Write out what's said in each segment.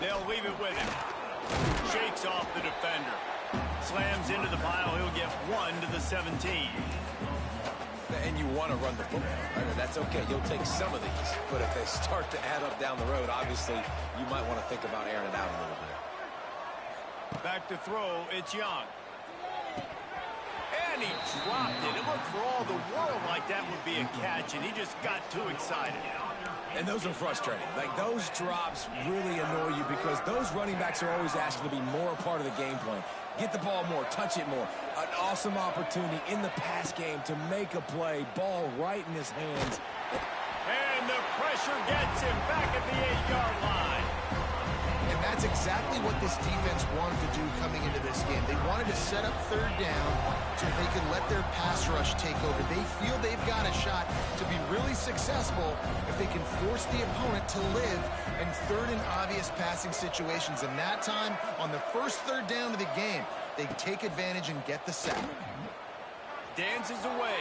They'll leave it with him. Shakes off the defender. Slams into the pile. He'll get 1 to the 17. And you want to run the football. Right? That's okay. You'll take some of these. But if they start to add up down the road, obviously, you might want to think about airing it out a little bit. Back to throw. It's Young. And he dropped it. It looked for all the world like that would be a catch, and he just got too excited. And those are frustrating. Like, those drops really annoy you because those running backs are always asking to be more a part of the game plan. Get the ball more, touch it more. An awesome opportunity in the pass game to make a play. Ball right in his hands. And the pressure gets him back at the 8-yard line. And that's exactly what this defense wanted to do coming into this game. They wanted to set up third down so they could let their pass rush take over. They feel they've got a shot to be really successful if they can force the opponent to live in third and obvious passing situations. And that time, on the first third down of the game, they take advantage and get the sack. Dances away.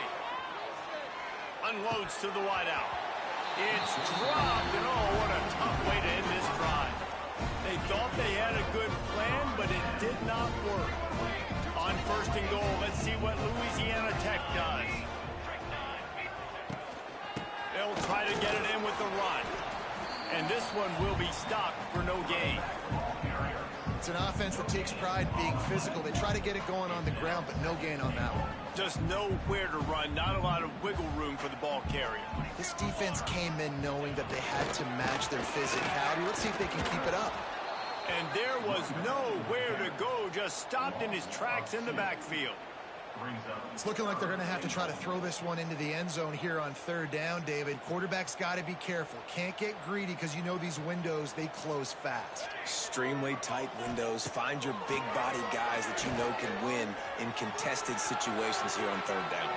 Unloads to the wideout. It's dropped, and oh, what a tough way to end this drive. They thought they had a good plan, but it did not work. On first and goal, let's see what Louisiana Tech does. They'll try to get it in with the run. And this one will be stopped for no gain. It's an offense that takes pride in being physical. They try to get it going on the ground, but no gain on that one. Just nowhere to run, not a lot of wiggle room for the ball carrier. This defense came in knowing that they had to match their physicality. Let's see if they can keep it up. And there was nowhere to go, just stopped in his tracks in the backfield. It's looking like they're going to have to try to throw this one into the end zone here on third down, David. Quarterback's got to be careful. Can't get greedy because you know these windows, they close fast. Extremely tight windows. Find your big body guys that you know can win in contested situations here on third down.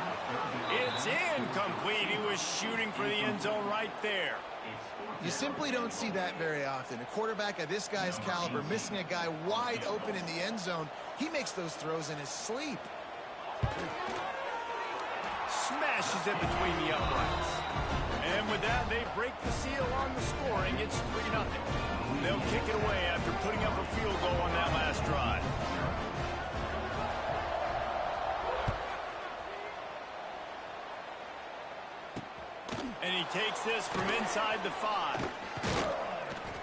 It's incomplete. He was shooting for the end zone right there. You simply don't see that very often. A quarterback of this guy's caliber missing a guy wide open in the end zone. He makes those throws in his sleep. Smashes it between the uprights. And with that, they break the seal on the scoring. It's 3-0. They'll kick it away after putting up a field goal on that last drive. And he takes this from inside the 5.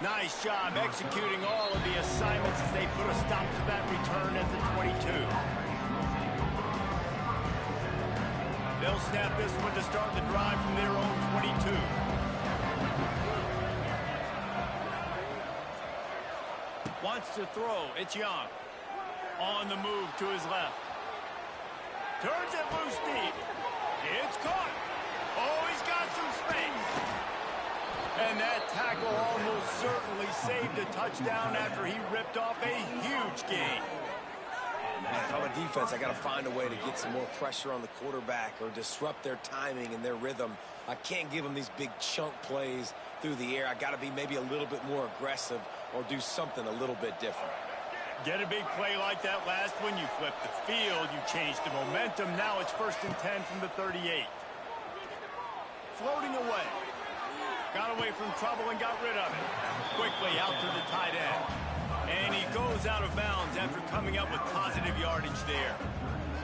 Nice job executing all of the assignments as they put a stop to that return at the 22. They'll snap this one to start the drive from their own 22. Wants to throw. It's Young. On the move to his left. Turns it loose deep. It's caught. Oh, he's got some space. And that tackle almost certainly saved a touchdown after he ripped off a huge gain. If I'm a defense, I got to find a way to get some more pressure on the quarterback or disrupt their timing and their rhythm. I can't give them these big chunk plays through the air. I got to be maybe a little bit more aggressive or do something a little bit different. Get a big play like that last one, you flip the field, you change the momentum. Now it's 1st and 10 from the 38. Floating away. Got away from trouble and got rid of it. Quickly out to the tight end. And he goes out of bounds after coming up with positive yardage there.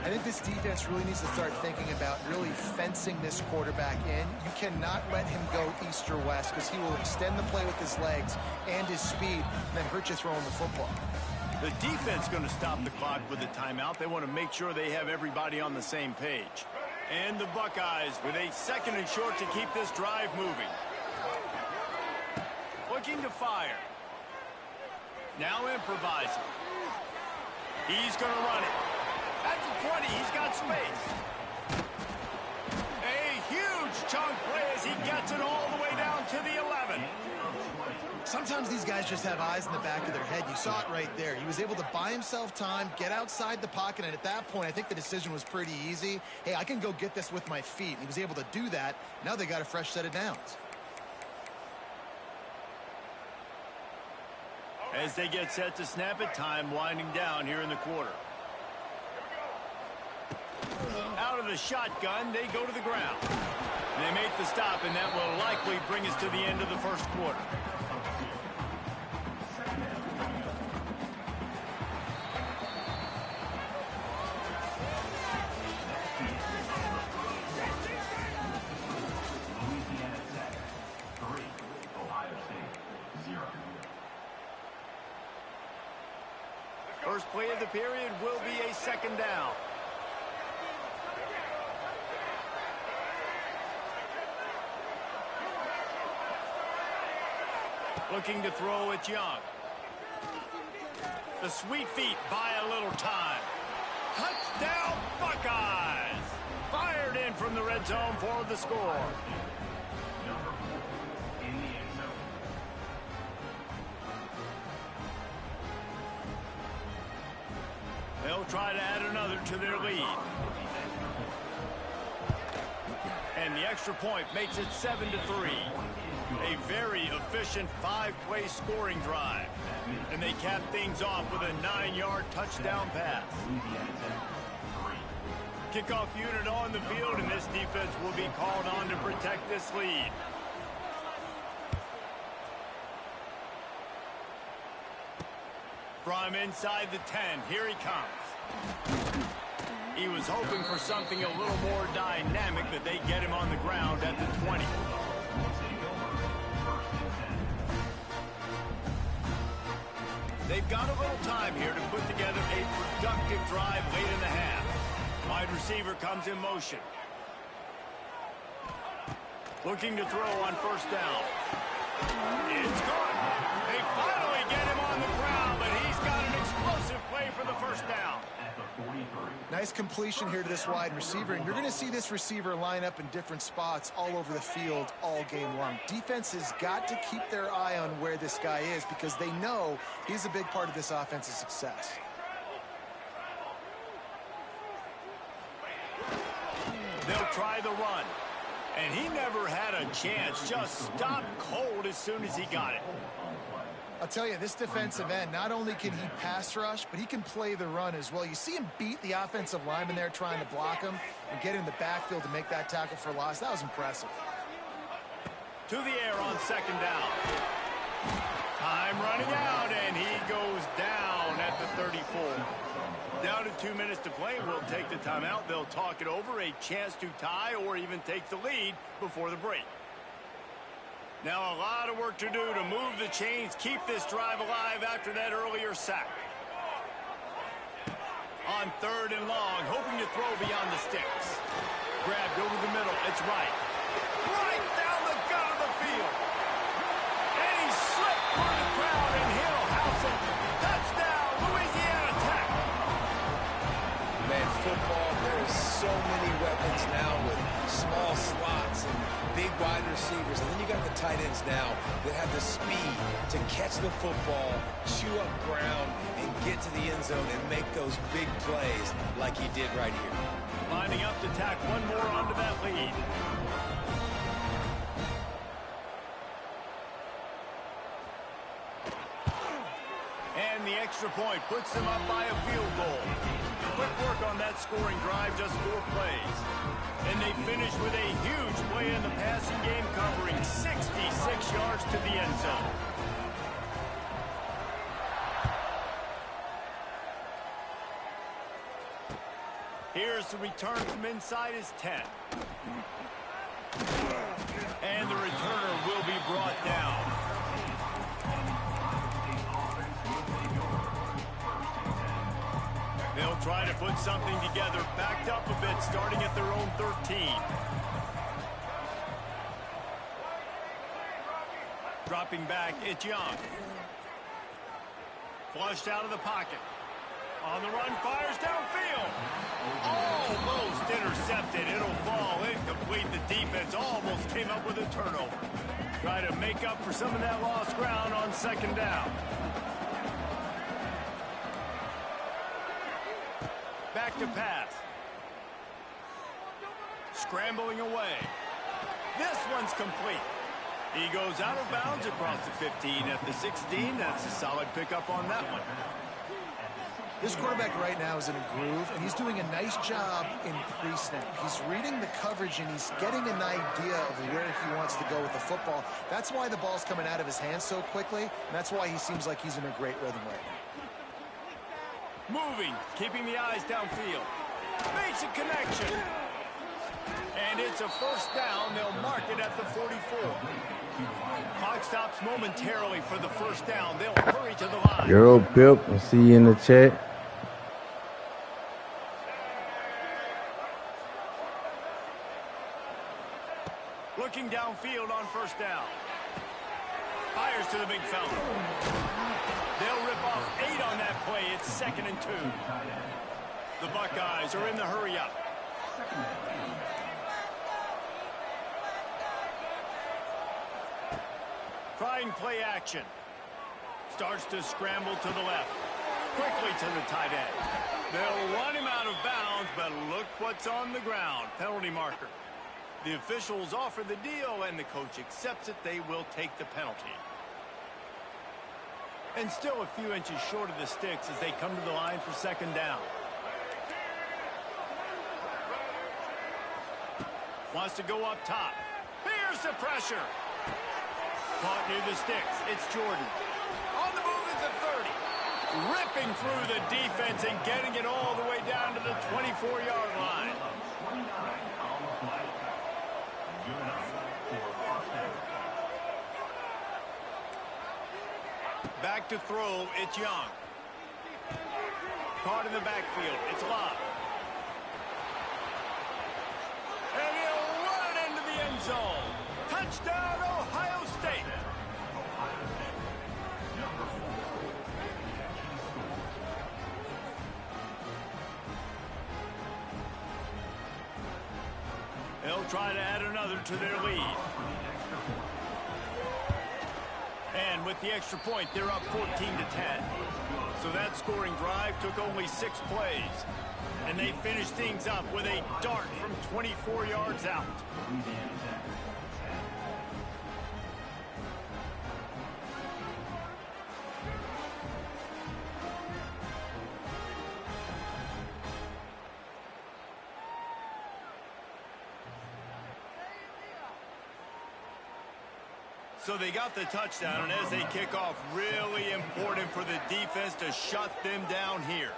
I think this defense really needs to start thinking about really fencing this quarterback in. You cannot let him go east or west because he will extend the play with his legs and his speed and then hurt you throwing the football. The defense going to stop the clock with a timeout. They want to make sure they have everybody on the same page. And the Buckeyes with a 2nd and short to keep this drive moving. Looking to fire. Now improvising. He's going to run it. At the 20, he's got space. A huge chunk play as he gets it all the way down to the 11. Sometimes these guys just have eyes in the back of their head. You saw it right there. He was able to buy himself time, get outside the pocket, and at that point, I think the decision was pretty easy. Hey, I can go get this with my feet. He was able to do that. Now they got a fresh set of downs. As they get set to snap it, time winding down here in the quarter. Out of the shotgun, they go to the ground. They make the stop, and that will likely bring us to the end of the first quarter. last play of the period will be a second down. Looking to throw it Young. The sweet feet buy a little time. Touchdown Buckeyes! Fired in from the red zone for the score. They'll try to add another to their lead. And the extra point makes it 7-3. A very efficient 5-play scoring drive. And they cap things off with a 9-yard touchdown pass. Kickoff unit on the field, and this defense will be called on to protect this lead. From inside the 10, here he comes. He was hoping for something a little more dynamic, that they get him on the ground at the 20. They've got a little time here to put together a productive drive late in the half. Wide receiver comes in motion. Looking to throw on first down. It's good. They finally get him on the ground, but he's got an explosive play for the first down. Nice completion here to this wide receiver, and you're going to see this receiver line up in different spots all over the field all game long. Defense has got to keep their eye on where this guy is, because they know he's a big part of this offense's success. They'll try the run, and he never had a chance. Just stopped cold as soon as he got it. I'll tell you, this defensive end, not only can he pass rush, but he can play the run as well. You see him beat the offensive lineman there trying to block him and get in the backfield to make that tackle for loss. That was impressive. To the air on second down. Time running out, and he goes down at the 34. Down to 2 minutes to play. We'll take the timeout. They'll talk it over. A chance to tie or even take the lead before the break. Now a lot of work to do to move the chains, keep this drive alive after that earlier sack. On third and long, hoping to throw beyond the sticks. Grabbed over the middle. It's right. Right down the gut of the field. And he slipped through the crowd, and he'll house it. Touchdown, Louisiana Tech. Man, football, there is so many weapons now with small slots and big wide receivers, and then you got the tight ends now that have the speed to catch the football, chew up ground, and get to the end zone and make those big plays like he did right here. Lining up to tack one more onto that lead. And the extra point puts them up by a field goal. Quick work on that scoring drive, just 4 plays. And they finish with a huge play in the passing game, covering 66 yards to the end zone. Here's the return from inside his 10. And the returner will be brought down. They'll try to put something together, backed up a bit, starting at their own 13. Dropping back, it's Young. Flushed out of the pocket. On the run, fires downfield. Almost intercepted. It'll fall incomplete. The defense almost came up with a turnover. Try to make up for some of that lost ground on second down. Back to pass. Scrambling away. This one's complete. He goes out of bounds across the 15 at the 16. That's a solid pickup on that one. This quarterback right now is in a groove, and he's doing a nice job in pre-snap. He's reading the coverage, and he's getting an idea of where he wants to go with the football. That's why the ball's coming out of his hands so quickly, and that's why he seems like he's in a great rhythm right now. Moving, keeping the eyes downfield. Makes a connection. And it's a first down. They'll mark it at the 44. Clock stops momentarily for the first down. They'll hurry to the line. Yo, Pip, I'll see you in the chat. Looking downfield on first down. Fires to the big fella. They'll rip off 8 on that play. It's 2nd and 2. The Buckeyes are in the hurry-up. Trying play action. Starts to scramble to the left. Quickly to the tight end. They'll run him out of bounds, but look what's on the ground. Penalty marker. The officials offer the deal, and the coach accepts it. They will take the penalty. And still a few inches short of the sticks as they come to the line for 2nd down. Wants to go up top. Here's the pressure. Caught near the sticks. It's Jordan. On the move is the 30. Ripping through the defense and getting it all the way down to the 24-yard line. Back to throw, it's Young. Caught in the backfield, it's Love. And he'll run it into the end zone. Touchdown, Ohio State. They'll try to add another to their lead. And with the extra point, they're up 14-10. So that scoring drive took only 6 plays. And they finished things up with a dart from 24 yards out. So they got the touchdown, and as they kick off, really important for the defense to shut them down here.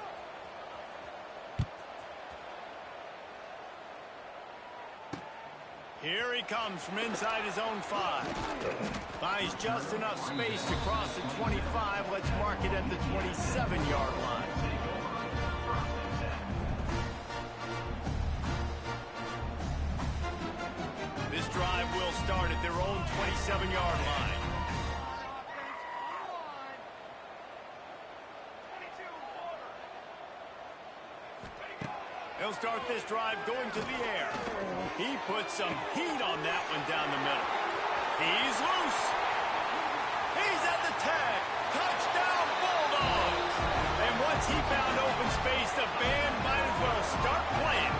Here he comes from inside his own 5. Finds just enough space to cross the 25. Let's mark it at the 27-yard line. This drive will start at their own 27-yard line. He'll start this drive going to the air. He puts some heat on that one down the middle. He's loose. He's at the tag. Touchdown, Bulldogs. And once he found open space, the band might as well start playing.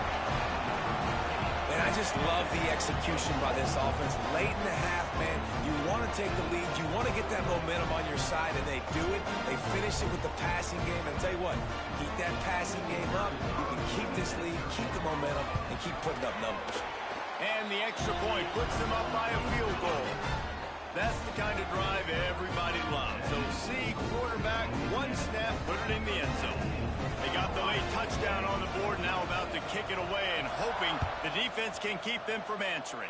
And I just love the execution by this offense. Late in the half, man, you want to take the lead. You want to get that momentum on your side, and they do it. They finish it with the passing game. And tell you what, keep that passing game up. You can keep this lead, keep the momentum, and keep putting up numbers. And the extra point puts them up by a field goal. That's the kind of drive everybody loves. So see quarterback, one snap, put it in the end zone. They got the late touchdown on the board, now about to kick it away and hoping the defense can keep them from answering.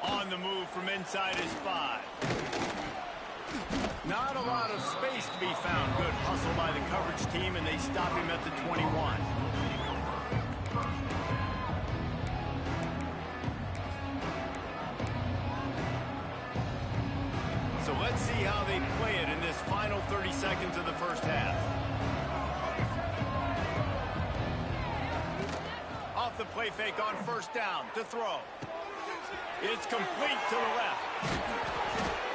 On the move from inside his 5. Not a lot of space to be found. Good hustle by the coverage team, and they stop him at the 21. So let's see how they play it in this final 30 seconds of the first half. Off the play fake on first down to throw. It's complete to the left.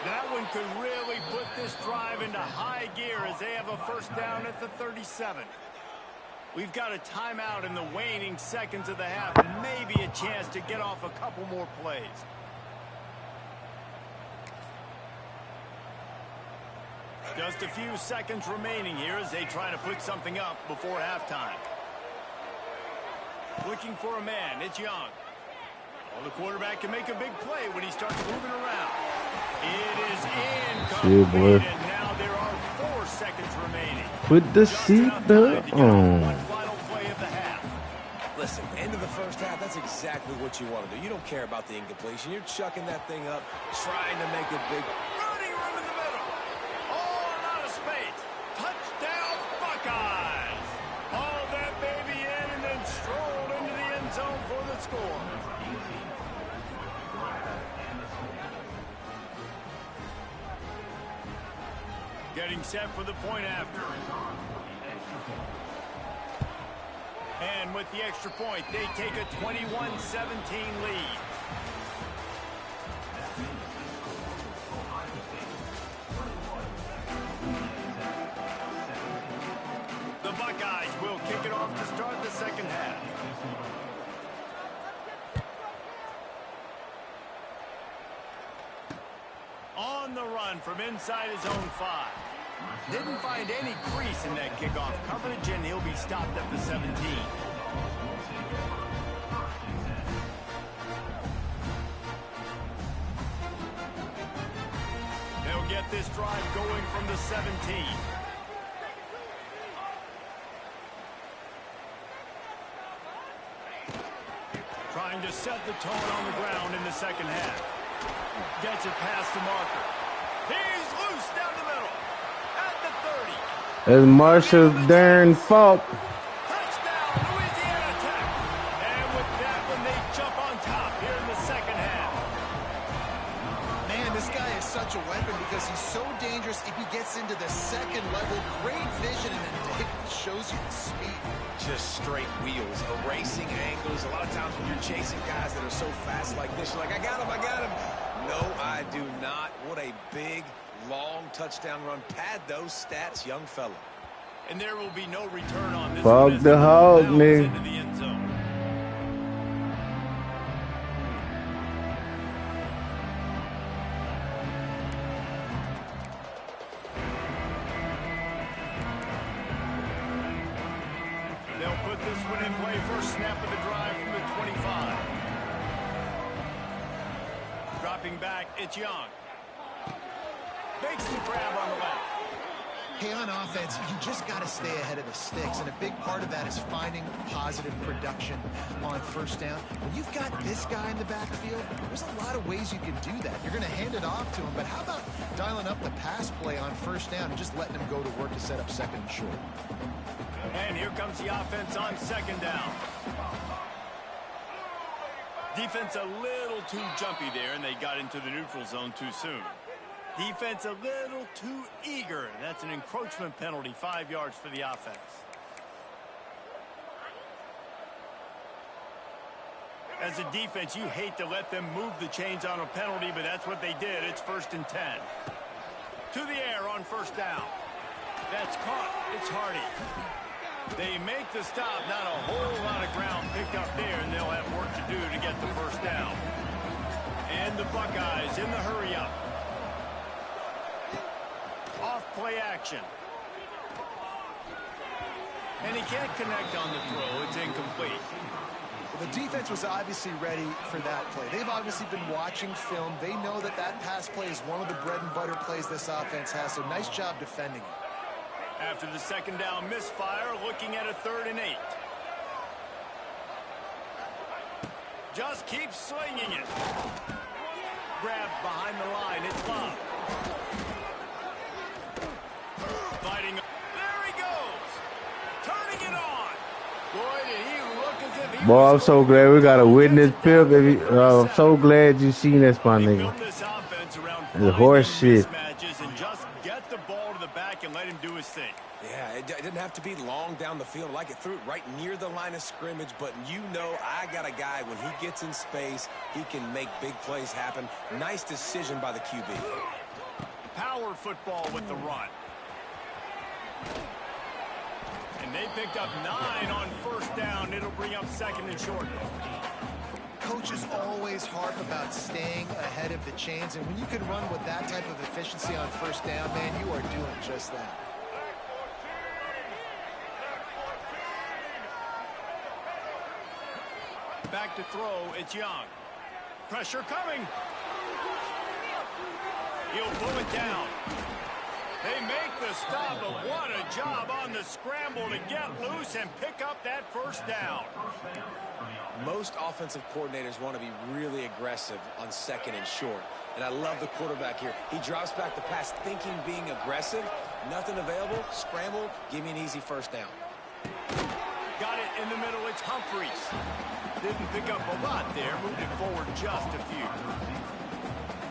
That one could really put this drive into high gear as they have a first down at the 37. We've got a timeout in the waning seconds of the half, and maybe a chance to get off a couple more plays. Just a few seconds remaining here as they try to put something up before halftime. Looking for a man, it's Young. Well, the quarterback can make a big play when he starts moving around. It is incomplete, and now there are 4 seconds remaining. Put the seatbelt on. One final play of the half. Listen, end of the first half, that's exactly what you want to do. You don't care about the incompletion. You're chucking that thing up, trying to make it big. Running room in the middle. All out of space. Touchdown, Buckeyes. Hauled that baby in and then strolled into the end end zone for the score. Getting set for the point after. And with the extra point, they take a 21-17 lead. The Buckeyes will kick it off to start the second half. On the run from inside his own 5. Didn't find any crease in that kickoff coverage, and he'll be stopped at the 17. They'll get this drive going from the 17. Trying to set the tone on the ground in the second half. Gets it past the marker. He's loose down the middle. At the 30. It's Marshall's darn fault. Touchdown, Louisiana Tech. And with that one, they jump on top here in the second half. Man, this guy is such a weapon because he's so dangerous if he gets into the second level. Great vision, and then it shows you the speed. Just straight wheels, erasing angles. A lot of times when you're chasing guys that are so fast like this, you're like, I got him, I got him. No, I do not. What a big, long touchdown run. Pad those stats, young fella. And there will be no return on this. Fuck the hog, nigga. Into the end zone. They'll put this one in play. First snap of the drive from the 25. Dropping back, it's Young. Makes the grab on the left. Hey, on offense, you just got to stay ahead of the sticks, and a big part of that is finding positive production on first down. When you've got this guy in the backfield, there's a lot of ways you can do that. You're going to hand it off to him, but how about dialing up the pass play on first down and just letting him go to work to set up second and short? And here comes the offense on second down. Defense a little too jumpy there, and they got into the neutral zone too soon. Defense a little too eager. That's an encroachment penalty, 5 yards for the offense. As a defense, you hate to let them move the chains on a penalty, but that's what they did. It's 1st and 10. To the air on first down. That's caught. It's Hardy. They make the stop. Not a whole lot of ground picked up there, and they'll have work to do to get the first down. And the Buckeyes in the hurry-up. Off-play action. And he can't connect on the throw. It's incomplete. Well, the defense was obviously ready for that play. They've obviously been watching film. They know that that pass play is one of the bread and butter plays this offense has, so nice job defending it. After the second down misfire, looking at a 3rd and 8. Just keep slinging it. Grabbed behind the line. It's Love. Fighting. There he goes. Turning it on. Boy, did he look as if he Boy, I'm so glad we got a witness, Pip. I'm so glad you seen this, my nigga. The horse shit. And just get the ball to the back and let him do his thing. Yeah, it didn't have to be long down the field. Like it threw it right near the line of scrimmage, but you know I got a guy, when he gets in space, he can make big plays happen. Nice decision by the QB. Power football with the run. And they picked up 9 on first down. It'll bring up 2nd and short. Coaches always harp about staying ahead of the chains, and when you can run with that type of efficiency on first down, man, you are doing just that. Back to throw, it's Young. Pressure coming. He'll pull it down. They make the stop, but what a job on the scramble to get loose and pick up that first down. Most offensive coordinators want to be really aggressive on 2nd and short. And I love the quarterback here. He drops back the pass thinking being aggressive. Nothing available. Scramble. Give me an easy first down. Got it in the middle. it's Humphries. Didn't pick up a lot there, moved it forward just a few.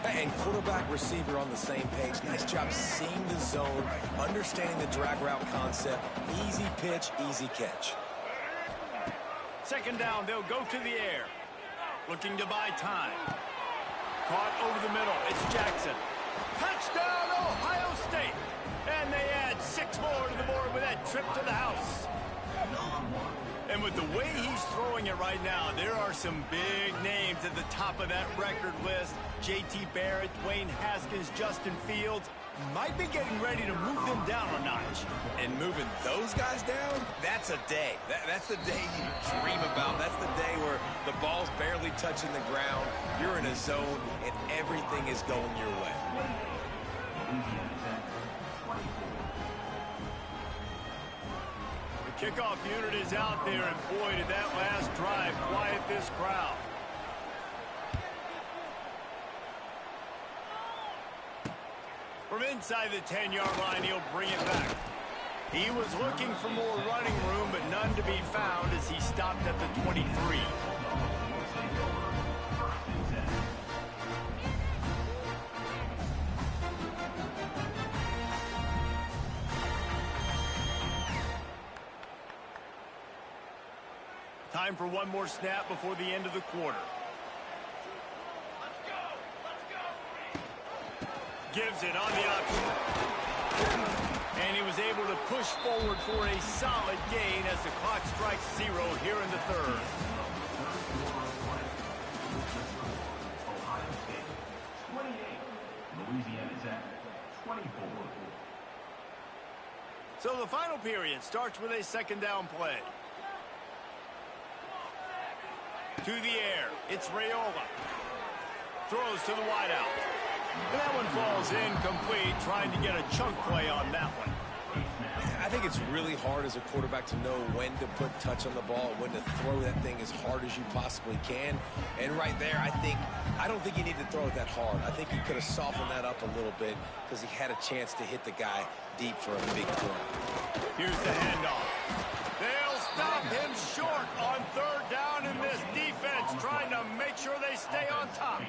And quarterback, receiver on the same page. Nice job seeing the zone, understanding the drag route concept. Easy pitch, easy catch. Second down, they'll go to the air. Looking to buy time. Caught over the middle. It's Jackson. Touchdown, Ohio State. And they add 6 more to the board with that trip to the house. And with the way he's throwing it right now, there are some big names at the top of that record list. J.T. Barrett, Dwayne Haskins, Justin Fields might be getting ready to move them down a notch. And moving those guys down, that's a day. That's the day you dream about. That's the day where the ball's barely touching the ground, you're in a zone, and everything is going your way. The kickoff unit is out there, and boy, did that last drive quiet this crowd. From inside the 10-yard line, he'll bring it back. He was looking for more running room, but none to be found as he stopped at the 23. Time for one more snap before the end of the quarter. Gives it on the option. And he was able to push forward for a solid gain as the clock strikes 0 here in the third. So the final period starts with a second down play. To the air, it's Raiola. Throws to the wideout. And that one falls incomplete, trying to get a chunk play on that one. I think it's really hard as a quarterback to know when to put touch on the ball, when to throw that thing as hard as you possibly can. And right there, I don't think you need to throw it that hard. I think he could have softened that up a little bit because he had a chance to hit the guy deep for a big throw. Here's the handoff. They'll stop him short on third down, in this defense trying to make sure they stay on top.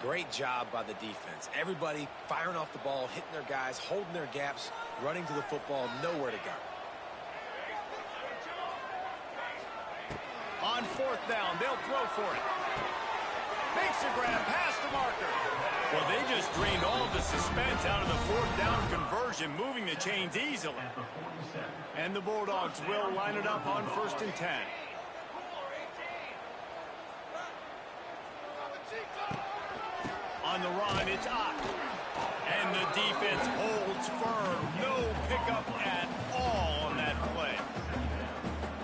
Great job by the defense. Everybody firing off the ball, hitting their guys, holding their gaps, running to the football, nowhere to go. On fourth down, they'll throw for it. Makes the grab past the marker. Well, they just drained all of the suspense out of the fourth down conversion, moving the chains easily. And the Bulldogs will line it up on 1st and 10. On the run, it's Ott. And the defense holds firm. No pickup at all on that play.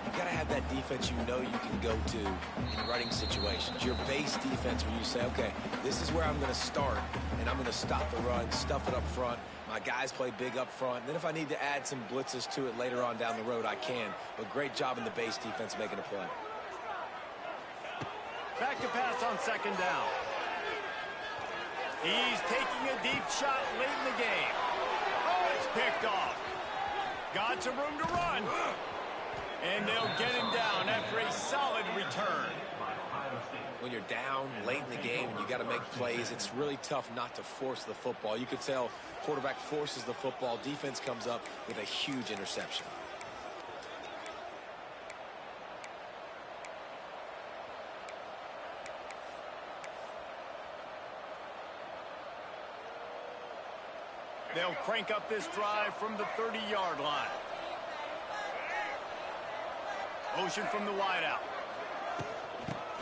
You got to have that defense you know you can go to in running situations. Your base defense where you say, okay, this is where I'm going to start, and I'm going to stop the run, stuff it up front. My guys play big up front. And then if I need to add some blitzes to it later on down the road, I can. But great job in the base defense making a play. Back to pass on second down. He's taking a deep shot late in the game. Oh, it's picked off. Got some room to run. And they'll get him down after a solid return. When you're down late in the game and you got to make plays, it's really tough not to force the football. You could tell quarterback forces the football. Defense comes up with a huge interception. They'll crank up this drive from the 30-yard line. Motion from the wideout.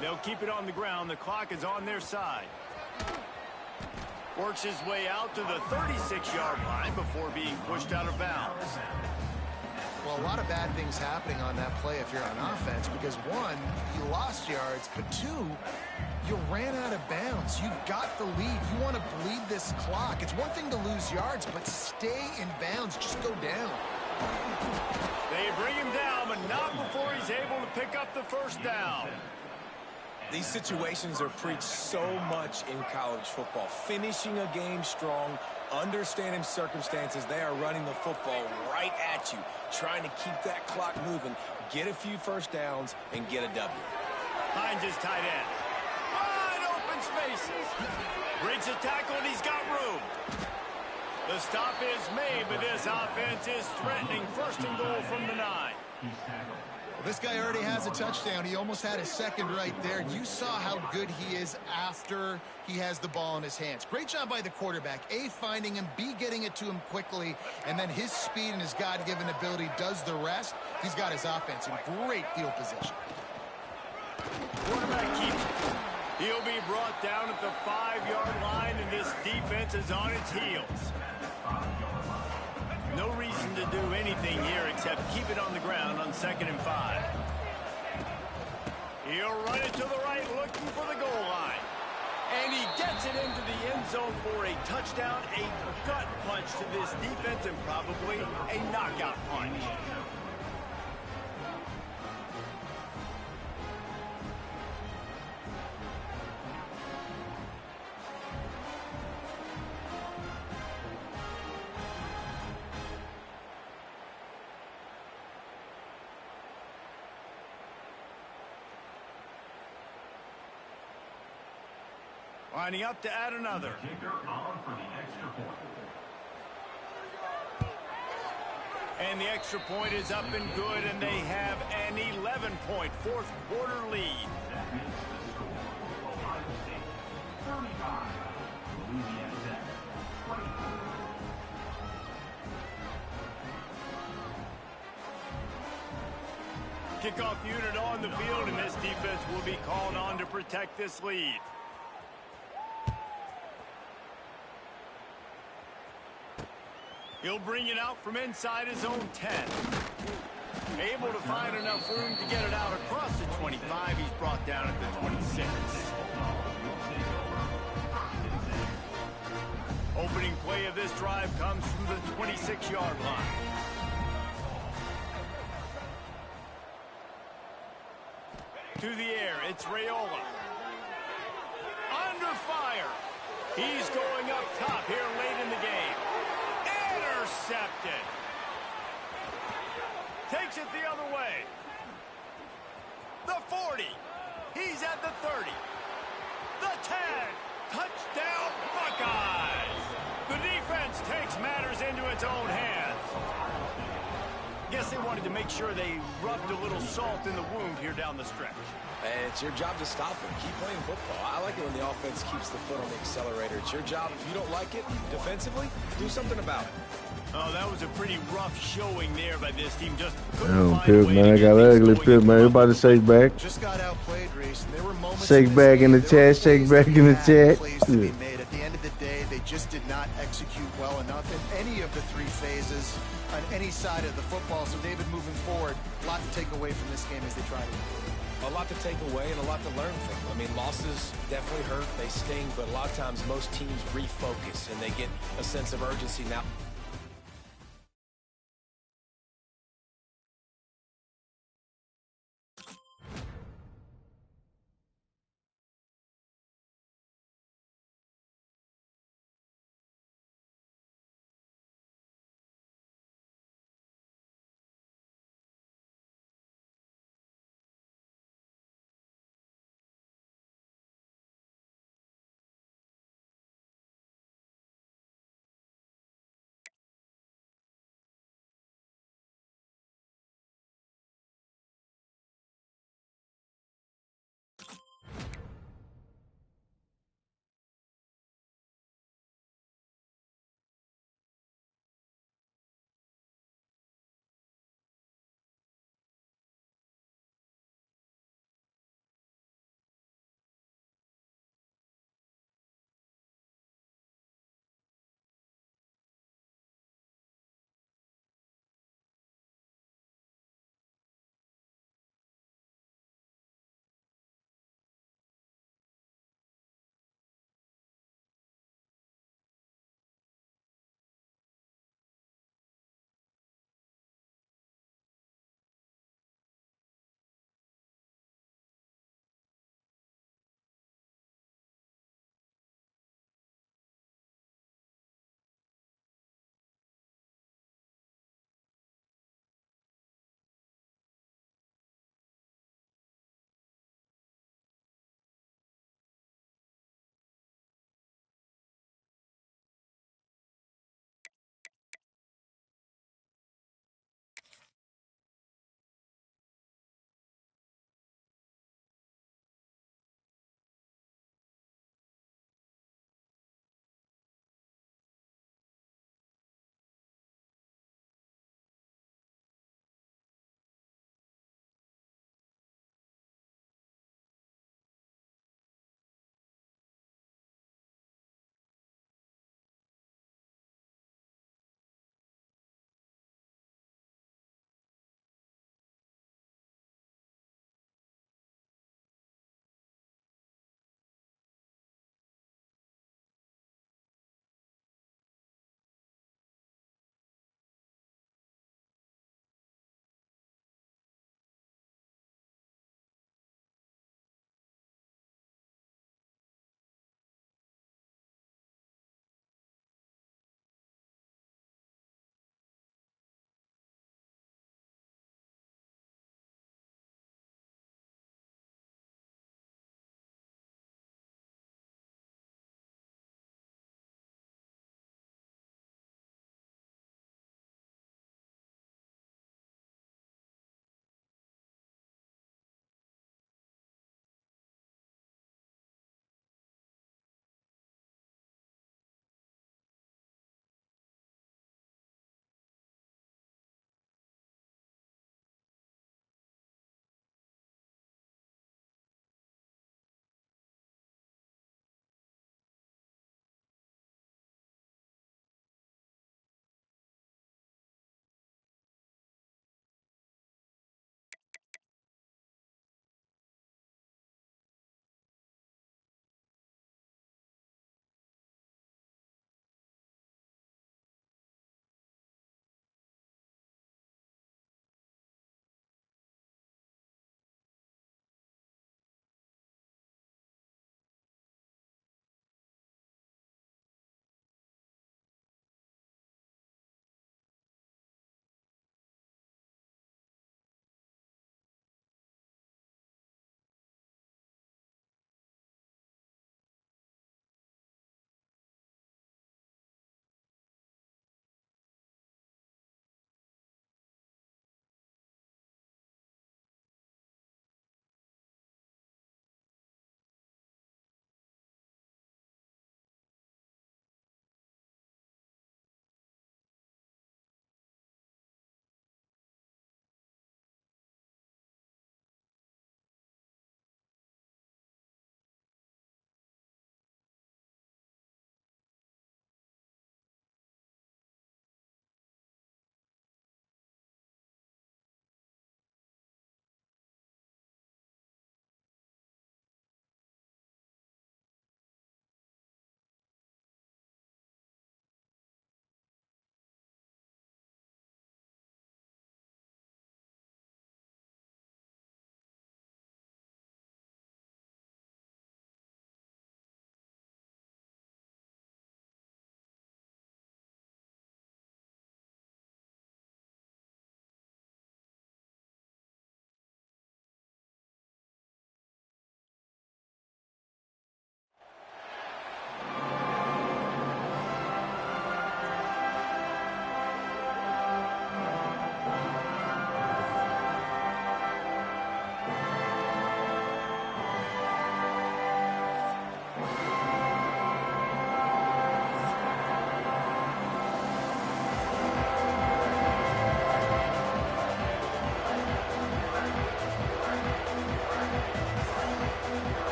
They'll keep it on the ground. The clock is on their side. Works his way out to the 36-yard line before being pushed out of bounds. Well, a lot of bad things happening on that play if you're on offense, because one, you lost yards, but two, you ran out of bounds. You've got the lead. You want to bleed this clock. It's one thing to lose yards, but stay in bounds. Just go down. They bring him down, but not before he's able to pick up the first down. These situations are preached so much in college football. Finishing a game strong, understanding circumstances. They are running the football right at you, trying to keep that clock moving, get a few first downs, and get a W. Finds his tight end. Wide open spaces. Breaks a tackle, and he's got room. The stop is made, but this offense is threatening. First and goal from the 9. Well, this guy already has a touchdown. He almost had a second right there. You saw how good he is after he has the ball in his hands. Great job by the quarterback. A, finding him, B, getting it to him quickly, and then his speed and his God-given ability does the rest. He's got his offense in great field position. Quarterback keeps it. He'll be brought down at the 5-yard line, and this defense is on its heels. No reason to do anything here except keep it on the ground on 2nd and 5. He'll run it to the right, looking for the goal line. And he gets it into the end zone for a touchdown, a gut punch to this defense, and probably a knockout punch. Lining up to add another. And the extra point is up and good, and they have an 11-point fourth-quarter lead. Kickoff unit on the field, and this defense will be called on to protect this lead. He'll bring it out from inside his own 10. Able to find enough room to get it out across the 25. He's brought down at the 26. Opening play of this drive comes from the 26-yard line. To the air, it's Raiola. Under fire. He's going up top here late in the game. Intercepted. Takes it the other way. The 40. He's at the 30. The 10. Touchdown, Buckeyes. The defense takes matters into its own hands. Guess they wanted to make sure they rubbed a little salt in the wound here down the stretch. And it's your job to stop them. Keep playing football. I like it when the offense keeps the foot on the accelerator. It's your job. If you don't like it defensively, do something about it. Oh, that was a pretty rough showing there by this team. Just Oh, Pip, man, I got ugly, Pip, man. Everybody shake back. Just got outplayed, Reese. There were moments Shake back in the chat, shake back in the chat. Plays to be made. At the end of the day, they just did not execute well enough in any of the three phases on any side of the football. So, David, moving forward, a lot to take away from this game as they try to improve. A lot to take away and a lot to learn from. I mean, losses definitely hurt, they sting, but a lot of times most teams refocus and they get a sense of urgency now.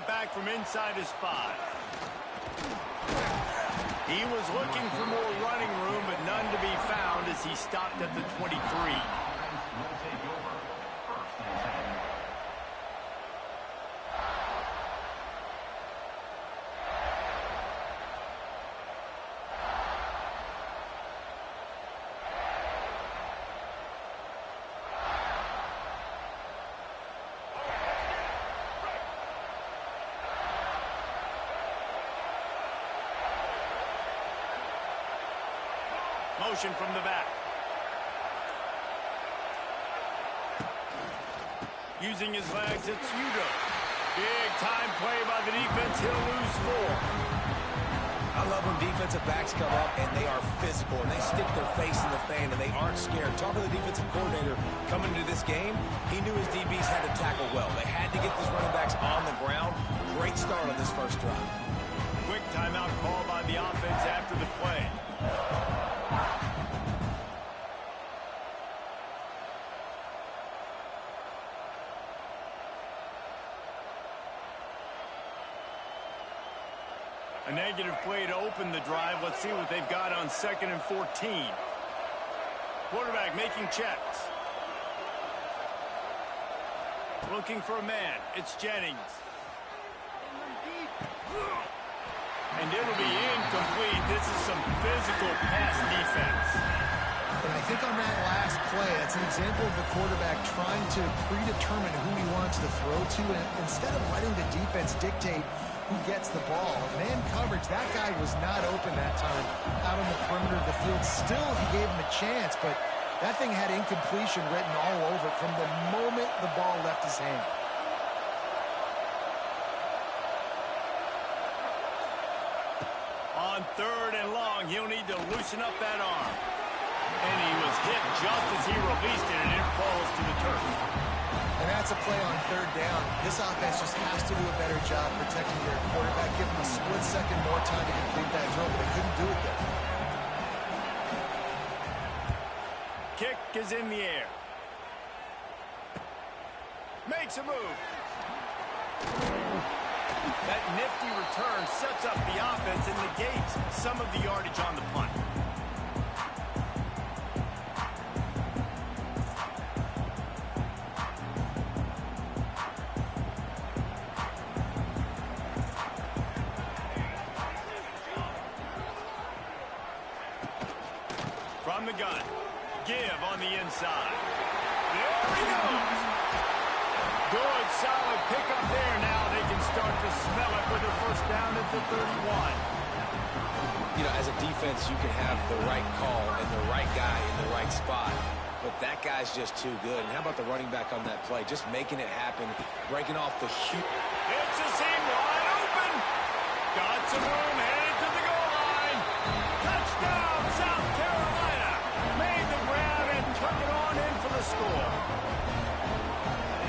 it back from inside his 5. He was looking for more running room, but none to be found as he stopped at the 23. Motion from the back. Using his legs, it's Udo. Big time play by the defense. He'll lose 4. I love when defensive backs come up and they are physical and they stick their face in the fan and they aren't scared. Talk to the defensive coordinator coming into this game. He knew his DBs had to tackle well. They had to get these running backs on the ground. Great start on this first drive. Quick timeout call by the offense after the play. A negative play to open the drive. Let's see what they've got on 2nd and 14. Quarterback making checks. Looking for a man. It's Jennings. And it'll be incomplete. This is some physical pass defense. And I think on that last play, that's an example of the quarterback trying to predetermine who he wants to throw to, and instead of letting the defense dictate who gets the ball. Man coverage, that guy was not open that time out on the perimeter of the field. Still, he gave him a chance, but that thing had incompletion written all over it from the moment the ball left his hand. On 3rd and long, he'll need to loosen up that arm. And he was hit just as he released it, and it falls to the turf. And that's a play on 3rd down. This offense just has to do a better job protecting their quarterback, give him a split second more time to complete that throw, but they couldn't do it there. Kick is in the air. Makes a move. That nifty return sets up the offense and negates some of the yardage on the punt. From the gun. Give on the inside. There he goes. Good, solid pickup there. Now they can start to smell it with a first down at the 31. You know, as a defense, you can have the right call and the right guy in the right spot. But that guy's just too good. And how about the running back on that play? Just making it happen, breaking off the huge... It's a seam wide open. Got some room, headed to the goal line. Touchdown, South Carolina. Made the grab and took it on in for the score.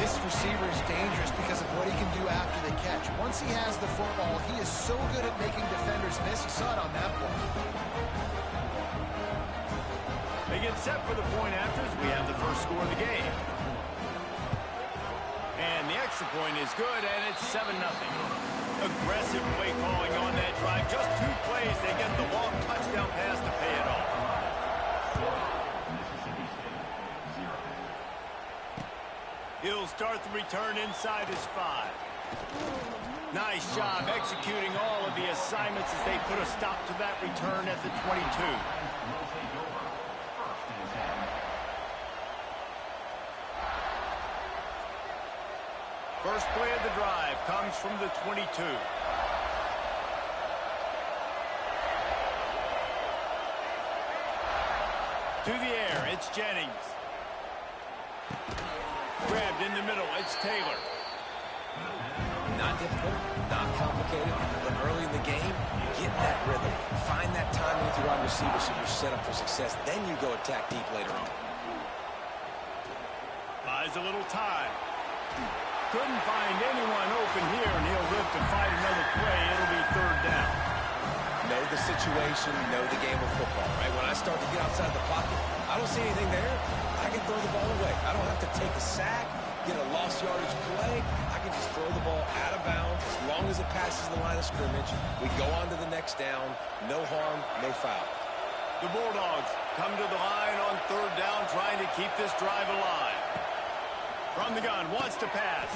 This receiver is dangerous because of what he can do after the catch. Once he has the football, he is so good at making defenders miss. You saw it on that play. They get set for the point after as we have the first score of the game. And the extra point is good, and it's 7-0. Aggressive play calling on that drive. Just 2 plays, they get the long touchdown pass to pay it off. He'll start the return inside his 5. Nice job executing all of the assignments as they put a stop to that return at the 22. First play of the drive comes from the 22. To the air, it's Jennings. Grabbed in the middle, it's Taylor. Not difficult, not complicated, but early in the game, get that rhythm. Find that timing with your wide receiver so you're set up for success. Then you go attack deep later on. Buys a little time. Couldn't find anyone open here, and he'll live to fight another play. It'll be 3rd down. Know the situation, know the game of football, right? When I start to get outside the pocket, I don't see anything there. I can throw the ball away. I don't have to take a sack, get a lost yardage play. I can just throw the ball out of bounds as long as it passes the line of scrimmage. We go on to the next down. No harm, no foul. The Bulldogs come to the line on third down, trying to keep this drive alive. From the gun, wants to pass.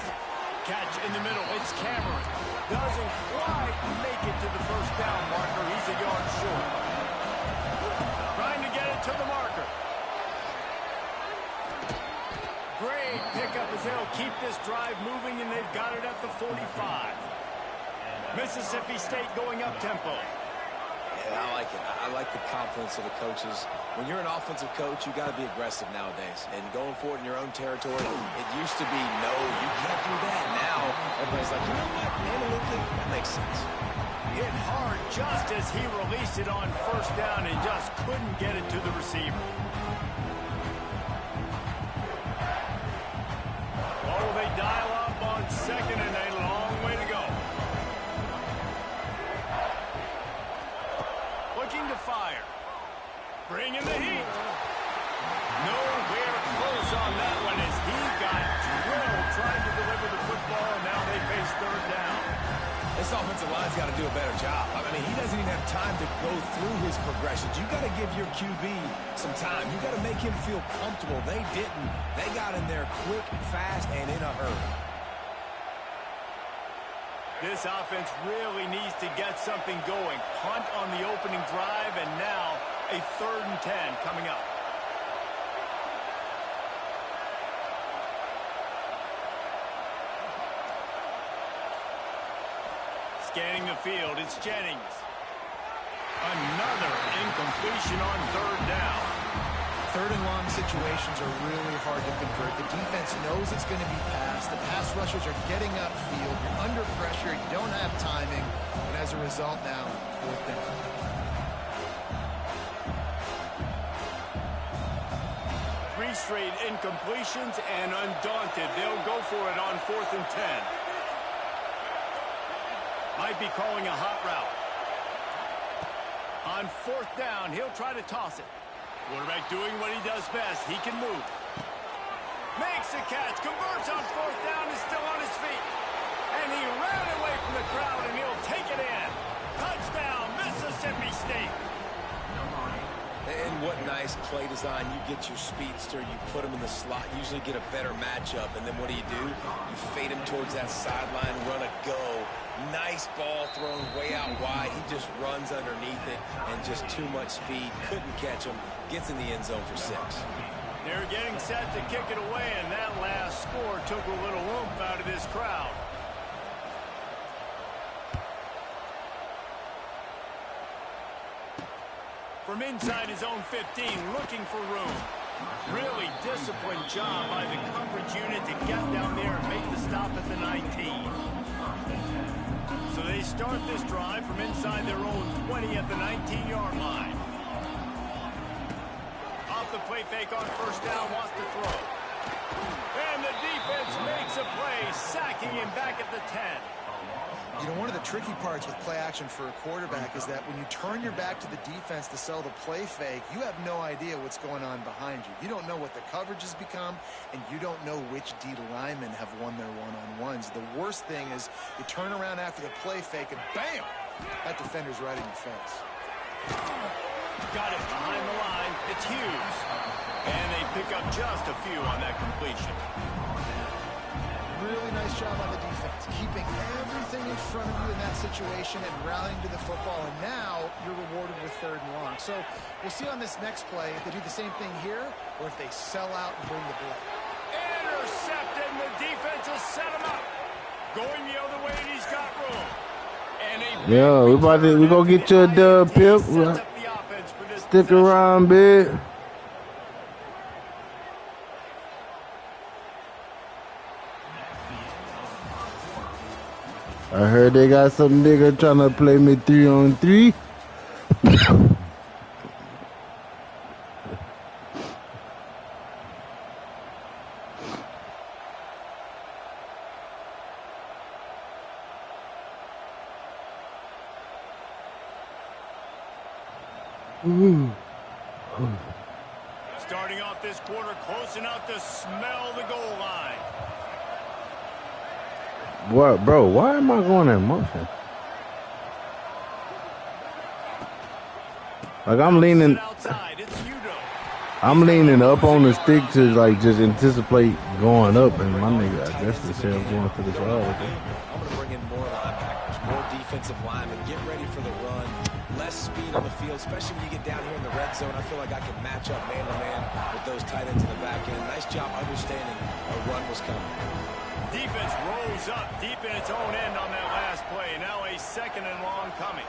Catch in the middle. It's Cameron. Doesn't quite make it to the first down marker. He's a yard short. Trying to get it to the marker. Great pickup as they'll keep this drive moving, and they've got it at the 45. Mississippi State going up tempo. Yeah, I like it. I like the confidence of the coaches. When you're an offensive coach, you got to be aggressive nowadays. And going for it in your own territory, it used to be, no, you can't do that. Now, everybody's like, you know what, analytically, that makes sense. Hit hard just as he released it on first down and just couldn't get it to the receiver. Oh, they dial up on second and a long way to go. Looking to fire. Bringing the heat. Nowhere close on that one as he got drilled trying to deliver the football, and now they face third down. This offensive line's got to do a better job. I mean, he doesn't even have time to go through his progressions. You got to give your QB some time. You got to make him feel comfortable. They didn't. They got in there quick, fast, and in a hurry. This offense really needs to get something going. Punt on the opening drive, and now a 3rd and 10 coming up. Scanning the field, it's Jennings. Another incompletion on 3rd down. 3rd and long situations are really hard to convert. The defense knows it's going to be passed. The pass rushers are getting upfield. You're under pressure. You don't have timing. And as a result now, 4th down. Three straight incompletions, and undaunted, they'll go for it on 4th and 10. Might be calling a hot route. On 4th down, he'll try to toss it. Quarterback doing what he does best. He can move. Makes a catch. Converts on 4th down. Is still on his feet. And he ran away from the crowd, and he'll take it in. Touchdown, Mississippi State. And what nice play design. You get your speedster, you put him in the slot, usually get a better matchup, and then what do? You fade him towards that sideline, run a go. Nice ball thrown way out wide. He just runs underneath it, and just too much speed. Couldn't catch him. Gets in the end zone for 6. They're getting set to kick it away, and that last score took a little oomph out of this crowd. From inside his own 15, looking for room. Really disciplined job by the coverage unit to get down there and make the stop at the 19. So they start this drive from inside their own 20 at the 19-yard line. Off the play fake on 1st down, wants to throw. And the defense makes a play, sacking him back at the 10. You know, one of the tricky parts with play action for a quarterback is that when you turn your back to the defense to sell the play fake, you have no idea what's going on behind you. You don't know what the coverage has become, and you don't know which D linemen have won their one-on-ones. The worst thing is you turn around after the play fake, and bam! That defender's right in your face. Got it behind the line. It's Hughes. And they pick up just a few on that completion. Really nice job on the defense, keeping everything in front of you in that situation and rallying to the football, and now you're rewarded with 3rd and long. So we'll see on this next play if they do the same thing here or if they sell out and bring the blitz. Intercepted, and the defense has set him up. Going the other way, and he's got room. And we gonna get you a dub, Pip. Stick around, bit. I heard they got some nigga trying to play me 3-on-3. Starting off this quarter close enough to smell the goal line. What, bro? Why am I going in motion? Like I'm leaning up on the stick to like just anticipate going up, and my nigga, I guess they say I'm going to the side. I'm gonna bring in more linebackers, more defensive linemen. Get ready for the run. Less speed on the field, especially when you get down here in the red zone. I feel like I can match up man-to-man with those tight ends in the back end. Nice job understanding a run was coming. Defense rose up deep in its own end on that last play. Now a 2nd and long coming.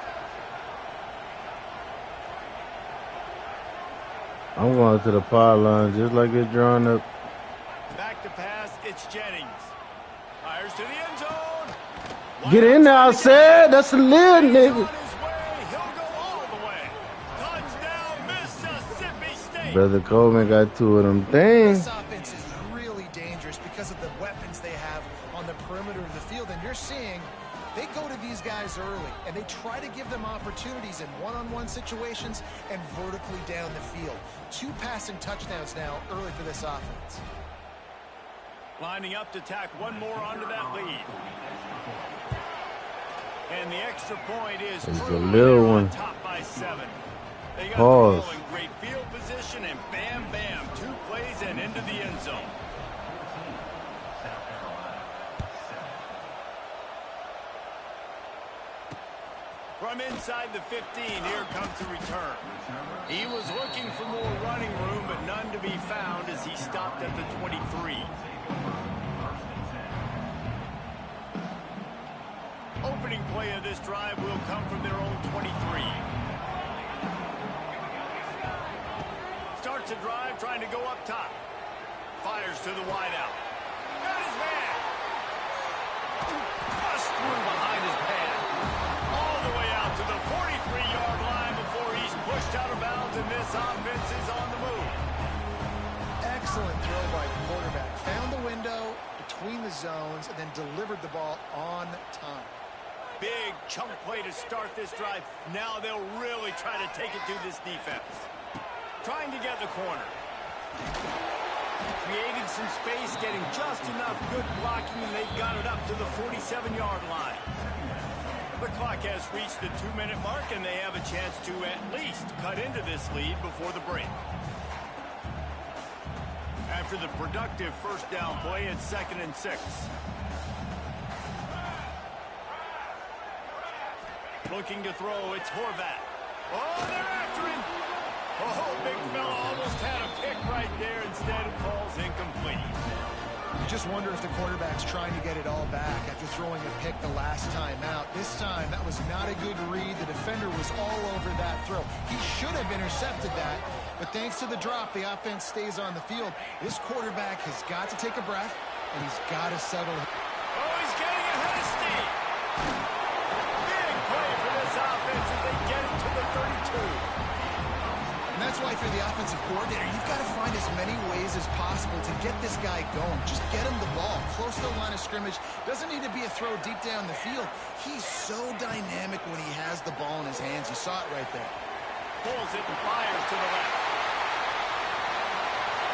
I'm going to the pylon just like it's drawn up. Back to pass, it's Jennings. Fires to the end zone. Get in there, I said. That's a little nigga. He'll go all the way. Touchdown, Mississippi State. Brother Coleman got 2 of them things. This offense is really dangerous because of the weapons they have on the perimeter of the field. And you're seeing they go to these guys early, and they try to give them opportunities in one-on-one situations and vertically down the field. 2 passing touchdowns now early for this offense. Lining up to tack one more onto that lead. And the extra point is it's a little one. Top by 7. They got Pause. the ball in great field position, and bam, bam, 2 plays and into the end zone. From inside the 15, here comes the return. He was looking for more running room, but none to be found as he stopped at the 23. Opening play of this drive will come from their own 23. Starts a drive trying to go up top. Fires to the wideout. Got his man. Bust through behind his pad. All the way out to the 43-yard line before he's pushed out of bounds, and this offense is on the move. Excellent throw by the quarterback. Found the window between the zones and then delivered the ball on time. Big chunk play to start this drive. Now they'll really try to take it to this defense. Trying to get the corner. Creating some space, getting just enough good blocking, and they've got it up to the 47-yard line. The clock has reached the 2-minute mark, and they have a chance to at least cut into this lead before the break. After the productive first down play, it's 2nd and 6. Looking to throw, it's Horvat. Oh, they're after him. Oh, big fella almost had a pick right there. Instead, it falls incomplete. You just wonder if the quarterback's trying to get it all back after throwing a pick the last time out. This time, that was not a good read. The defender was all over that throw. He should have intercepted that, but thanks to the drop, the offense stays on the field. This quarterback has got to take a breath, and he's got to settle. Oh, he's getting ahead of steam. Big play for this offense as they get it to the 32. And that's why for the offensive coordinator, you've got to find as many ways as possible to get this guy going. Just get him the ball close to the line of scrimmage. Doesn't need to be a throw deep down the field. He's so dynamic when he has the ball in his hands. You saw it right there. Pulls it and fires to the left.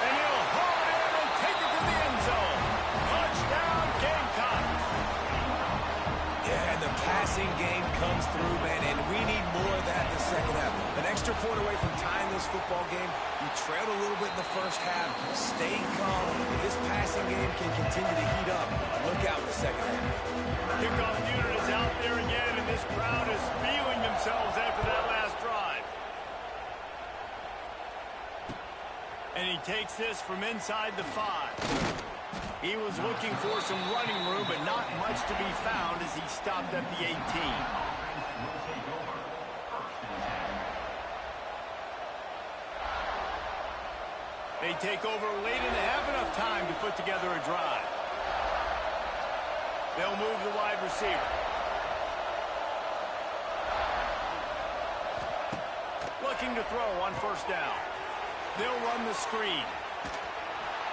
And he'll haul it in and take it to the end zone. Touchdown, Gamecocks. Yeah, and the passing game comes through, man, and we need more of that in the second half. An extra point away from tying this football game. You trailed a little bit in the first half. Stay calm. This passing game can continue to heat up. Look out in the second half. Kickoff unit is out there again, and this crowd is feeling themselves after that last drive. And he takes this from inside the 5. He was looking for some running room, but not much to be found as he stopped at the 18. They take over late and have enough time to put together a drive. They'll move the wide receiver. Looking to throw on first down. They'll run the screen.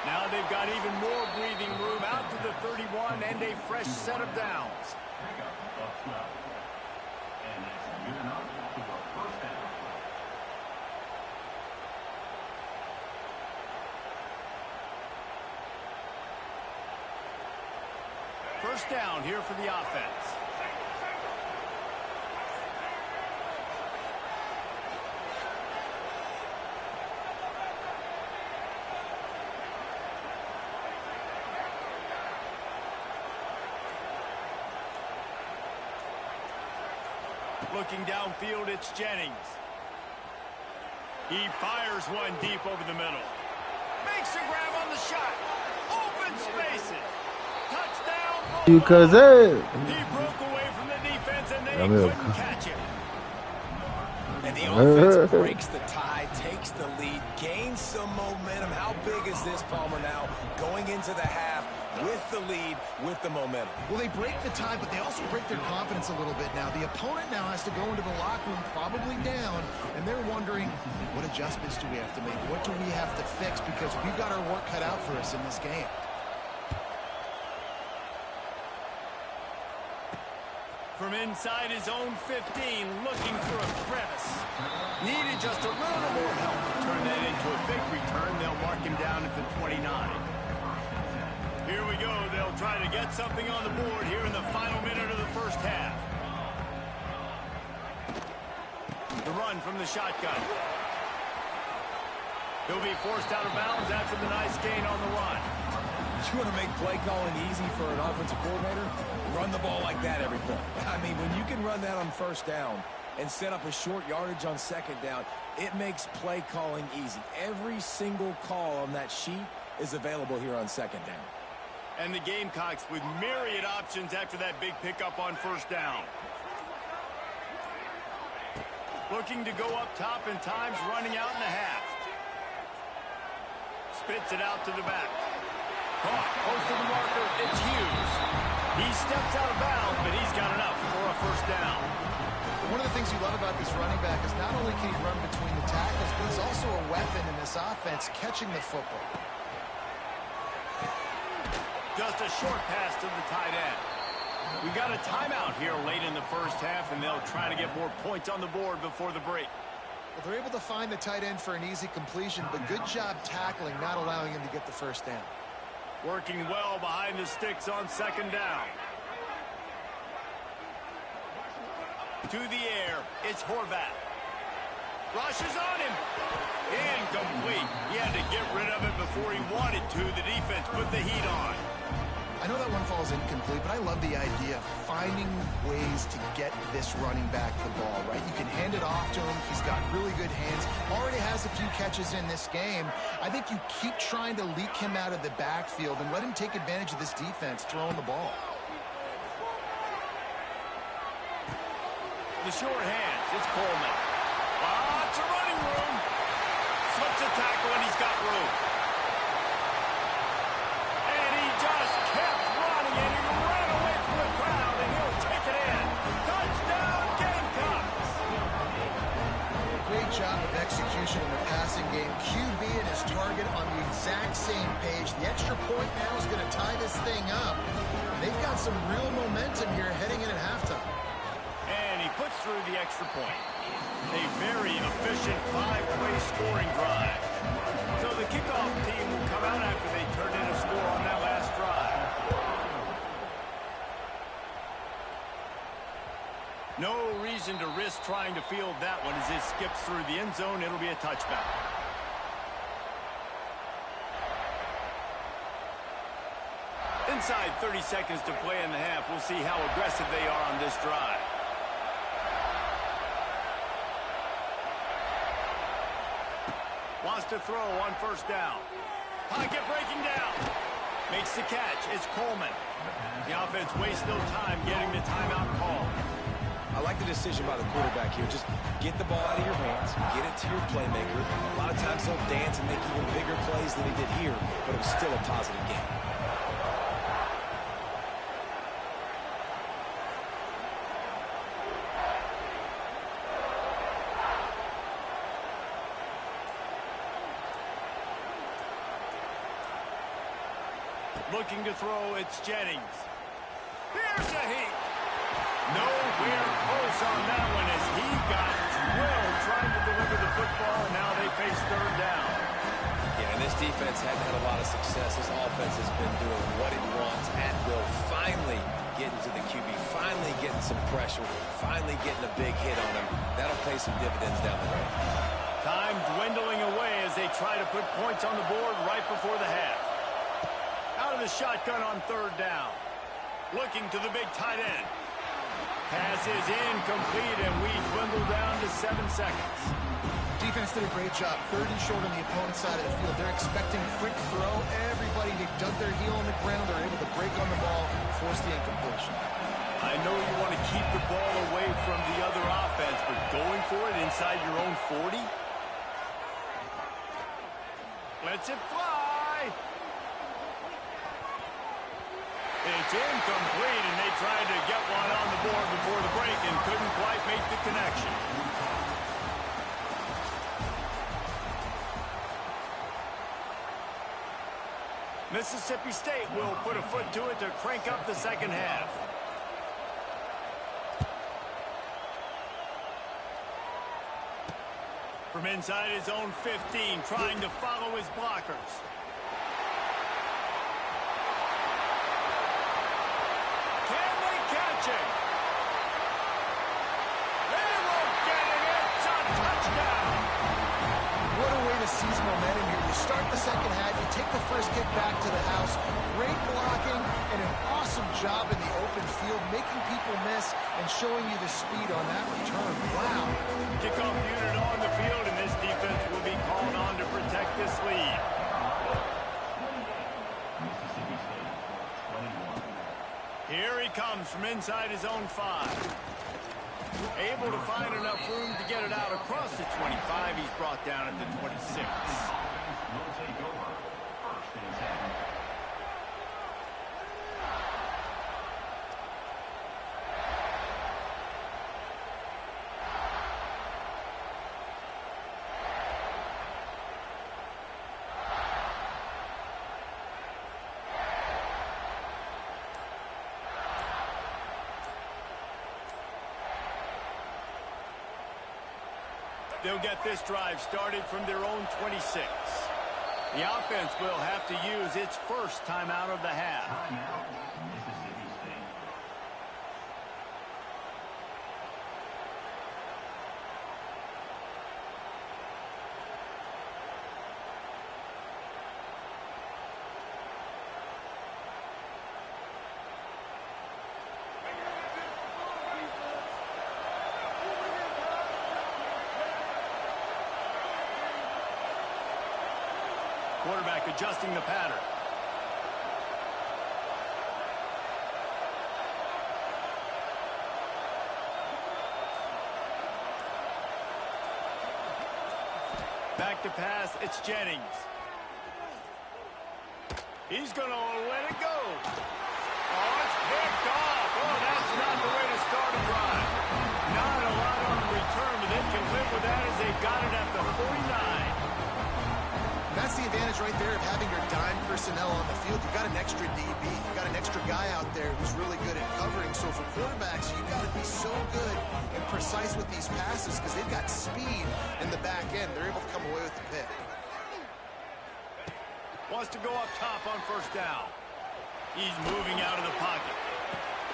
Now they've got even more breathing room out to the 31 and a fresh set of downs. First down here for the offense. Looking downfield, it's Jennings. He fires one deep over the middle. Makes a grab on the shot. Open spaces. Touchdown. Because He broke away from the defense and they couldn't catch him. And the offense breaks the tie, takes the lead, gains some momentum. How big is this, Palmer, now going into the half with the lead, with the momentum? Well, they break the tie, but they also break their confidence a little bit now. The opponent now has to go into the locker room probably down, and they're wondering, what adjustments do we have to make? What do we have to fix? Because we've got our work cut out for us in this game. From inside his own 15, looking for a crevice. Needed just a little more help to turn that into a big return. They'll mark him down at the 29. Here we go. They'll try to get something on the board here in the final minute of the first half. The run from the shotgun. He'll be forced out of bounds after the nice gain on the run. You want to make play calling easy for an offensive coordinator? Run the ball like that every play. I mean, when you can run that on first down and set up a short yardage on second down, it makes play calling easy. Every single call on that sheet is available here on second down. And the Gamecocks with myriad options after that big pickup on first down. Looking to go up top in times, running out in the half. Spits it out to the back. Caught, close to the marker, it's Hughes. He steps out of bounds, but he's got enough for a first down. One of the things you love about this running back is not only can he run between the tackles, but he's also a weapon in this offense, catching the football. Just a short pass to the tight end. We got a timeout here late in the first half, and they'll try to get more points on the board before the break. Well, they're able to find the tight end for an easy completion, but good job tackling, not allowing him to get the first down. Working well behind the sticks on second down. To the air, it's Horvath. Rushes on him. Incomplete. He had to get rid of it before he wanted to. The defense put the heat on. I know that one falls incomplete, but I love the idea of finding ways to get this running back the ball, right? You can hand it off to him. He's got really good hands. Already has a few catches in this game. I think you keep trying to leak him out of the backfield and let him take advantage of this defense throwing the ball. The short hands, it's Coleman. Lots of running room. Slips a tackle and he's got room. And he just kept running and he ran away from the crowd and he'll take it in. Touchdown Gamecocks. Great job of execution in the passing game. QB and his target on the exact same page. The extra point now is going to tie this thing up. They've got some real momentum here heading in at halftime. And he puts through the extra point. A very efficient five-way scoring drive. So the kickoff team will come out after they turn in a score on that last drive. No reason to risk trying to field that one as it skips through the end zone. It'll be a touchback. Inside 30 seconds to play in the half. We'll see how aggressive they are on this drive. Wants to throw on first down. Pocket breaking down. Makes the catch. It's Coleman. The offense wastes no time getting the timeout call. I like the decision by the quarterback here. Just get the ball out of your hands, get it to your playmaker. A lot of times he'll dance and make even bigger plays than he did here, but it was still a positive game. Looking to throw, it's Jennings. Here's a heat. Nowhere close on that one as he got drilled trying to deliver the football, and now they face third down. Yeah, and this defense hadn't had a lot of success. This offense has been doing what it wants at will. Finally getting to the QB, finally getting some pressure, finally getting a big hit on him. That'll pay some dividends down the road. Time dwindling away as they try to put points on the board right before the half. Out of the shotgun on third down. Looking to the big tight end. Pass is incomplete, and we dwindle down to 7 seconds. Defense did a great job. 30 short on the opponent's side of the field. They're expecting quick throw. Everybody, they dug their heel on the ground. They're able to break on the ball, force the incompletion. I know you want to keep the ball away from the other offense, but going for it inside your own 40? Lets it fly. It's incomplete, and they tried to get one on the board before the break and couldn't quite make the connection. Mississippi State will put a foot to it to crank up the second half. From inside his own 15, trying to follow his blockers. Can they catch him? They won't get it. It's a touchdown. What a way to seize momentum here. You start the second half, you take the first kick back to the house. Great blocking and an awesome job in the open field, making people miss and showing you the speed on that return. Wow. Kickoff unit on the field, and this defense will be called on to protect this lead. Here he comes from inside his own 5. Able to find enough room to get it out across the 25. He's brought down at the 26. They'll get this drive started from their own 26. The offense will have to use its first timeout of the half. Quarterback adjusting the pattern. Back to pass, it's Jennings. He's going to let it go. Oh, it's picked off. Oh, that's not the way to start a drive. Not a lot on the return, but they can live with that as they've got it at the 49. That's the advantage right there of having your dime personnel on the field. You've got an extra DB. You've got an extra guy out there who's really good at covering. So for quarterbacks, you've got to be so good and precise with these passes because they've got speed in the back end. They're able to come away with the pick. Wants to go up top on first down. He's moving out of the pocket.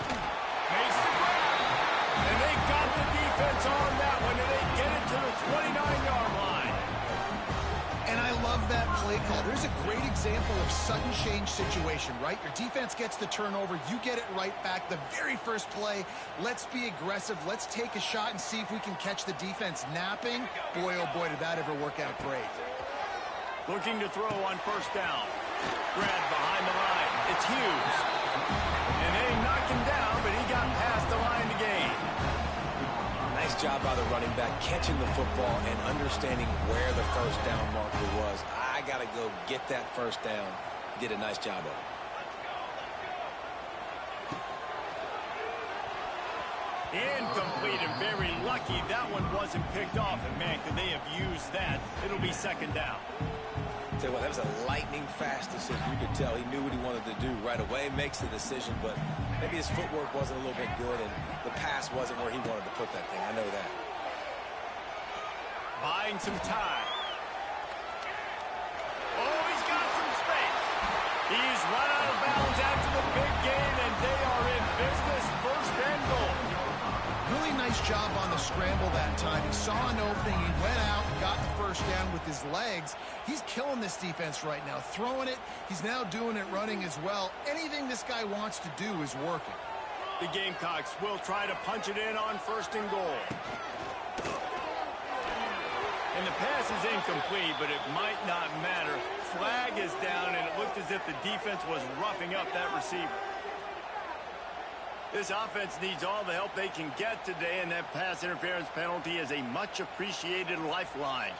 Makes the grab. And they got the defense on that one, and they get it to the 29-yard line. And I love that play call. There's a great example of sudden change situation, right? Your defense gets the turnover. You get it right back. The very first play, let's be aggressive. Let's take a shot and see if we can catch the defense napping. Boy, oh boy, did that ever work out great. Looking to throw on first down. Grab behind the line. It's Hughes. And they knock him down, but he got past the line to gain. Nice job by the running back, catching the football and understanding where the first down marker was. I got to go get that first down. Did a nice job of it. Incomplete, and very lucky that one wasn't picked off. And, man, could they have used that? It'll be second down. Tell you what, that was a lightning-fast decision. You could tell he knew what he wanted to do right away, makes the decision, but maybe his footwork wasn't a little bit good, and the pass wasn't where he wanted to put that thing. I know that. Buying some time. Oh, he's nice job on the scramble that time. He saw an opening, he went out, got the first down with his legs. He's killing this defense right now, throwing it. He's now doing it running as well. Anything this guy wants to do is working. The Gamecocks will try to punch it in on 1st and goal. And the pass is incomplete, but it might not matter. Flag is down, and it looked as if the defense was roughing up that receiver. This offense needs all the help they can get today, and that pass interference penalty is a much-appreciated lifeline.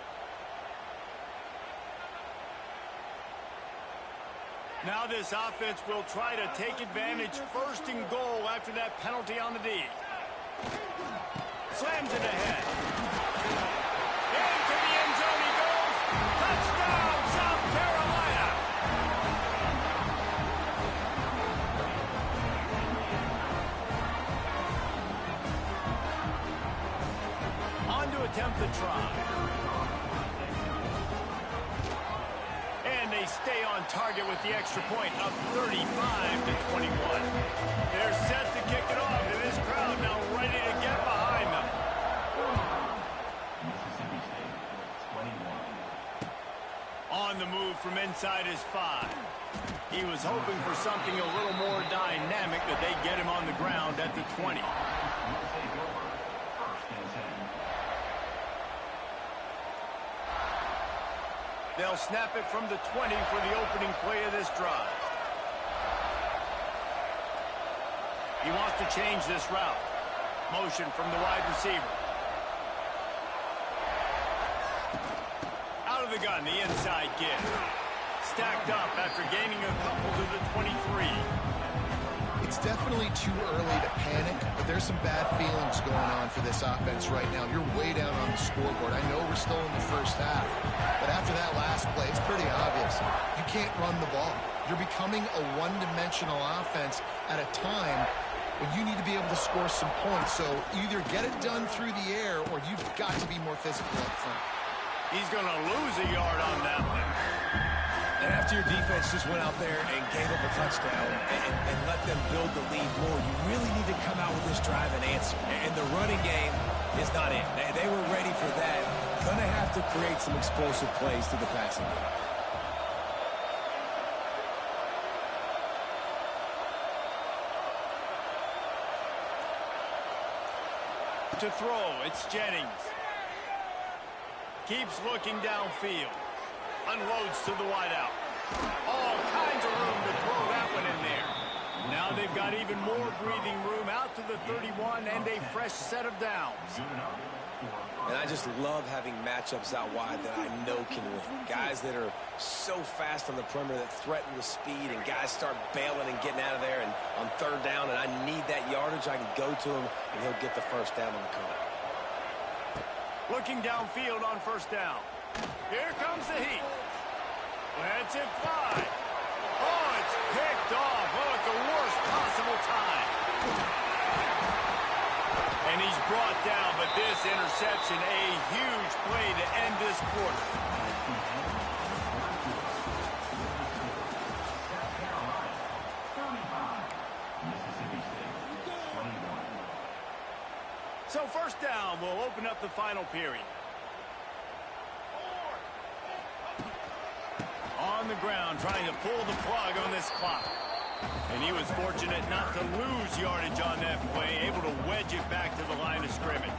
Now this offense will try to take advantage 1st and goal after that penalty on the D. Slams it ahead. Into the end zone he goes. Touchdown, South Carolina. On to attempt the try. And they stay on target with the extra point, up 35-21. They're set to kick it off, and this crowd now ready to get behind them. On the move from inside his 5. He was hoping for something a little more dynamic, but they get him on the ground at the 20. They'll snap it from the 20 for the opening play of this drive. He wants to change this route. Motion from the wide receiver. Out of the gun, the inside give. Stacked up after gaining a couple to the 23. It's definitely too early to panic, but there's some bad feelings going on for this offense right now. You're way down on the scoreboard. I know we're still in the first half, but after that last play, it's pretty obvious. You can't run the ball. You're becoming a one-dimensional offense at a time when you need to be able to score some points. So either get it done through the air or you've got to be more physical up front. He's going to lose a yard on that one. And after your defense just went out there and gave up a touchdown and let them build the lead more, you really need to come out with this drive and answer. And the running game is not in. They were ready for that. Going to have to create some explosive plays to the passing game. To throw, it's Jennings. Keeps looking downfield. Unloads to the wideout. All kinds of room to throw that one in there. Now they've got even more breathing room out to the 31 and a fresh set of downs. And I just love having matchups out wide that I know can win. Guys that are so fast on the perimeter that threaten with speed, and guys start bailing and getting out of there and on 3rd down, and I need that yardage. I can go to him, and he'll get the first down on the come. Looking downfield on 1st down. Here comes the heat. Lets it fly. Oh, it's picked off. Oh, at the worst possible time. And he's brought down, but this interception, a huge play to end this quarter. So 1st down will open up the final period. On the ground, trying to pull the plug on this clock. And he was fortunate not to lose yardage on that play, able to wedge it back to the line of scrimmage.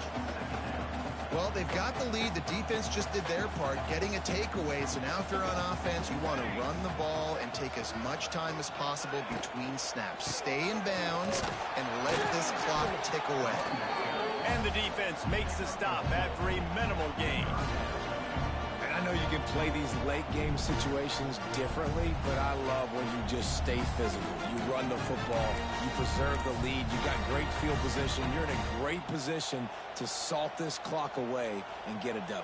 Well, they've got the lead. The defense just did their part, getting a takeaway. So now if they're on offense, you want to run the ball and take as much time as possible between snaps. Stay in bounds and let this clock tick away. And the defense makes the stop after a minimal gain. And I know you can play these late-game situations differently, but I love when you just stay physical. You run the football, you preserve the lead, you got great field position, you're in a great position to salt this clock away and get a W.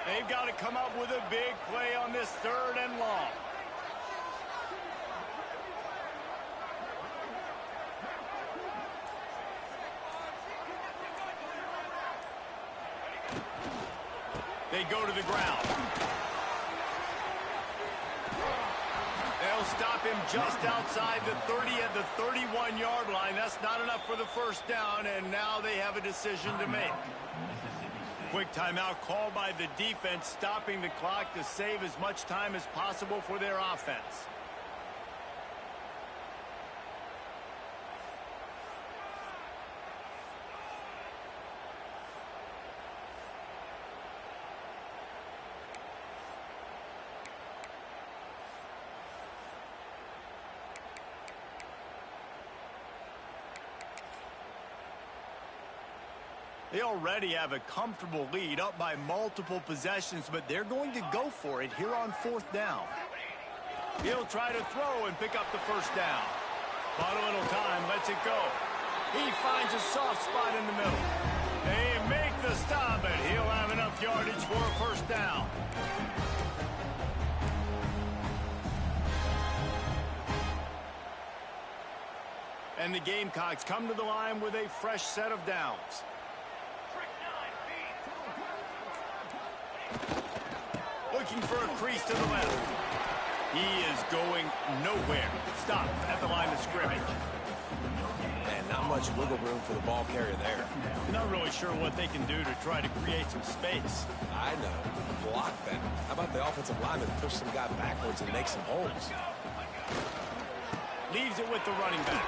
They've got to come up with a big play on this 3rd and long. They go to the ground. They'll They'll stop him just outside the 30 at the 31-yard line. That's not enough for the first down, and now they have a decision to make. Quick timeout called by the defense, stopping the clock to save as much time as possible for their offense. They already have a comfortable lead, up by multiple possessions, but they're going to go for it here on 4th down. He'll try to throw and pick up the first down. But a little time, lets it go. He finds a soft spot in the middle. They make the stop, and he'll have enough yardage for a first down. And the Gamecocks come to the line with a fresh set of downs. Looking for a crease to the left. He is going nowhere. Stop at the line of scrimmage. And not much wiggle room for the ball carrier there. Not really sure what they can do to try to create some space. I know. Block them. How about the offensive lineman push some guy backwards and make some holes? Leaves it with the running back.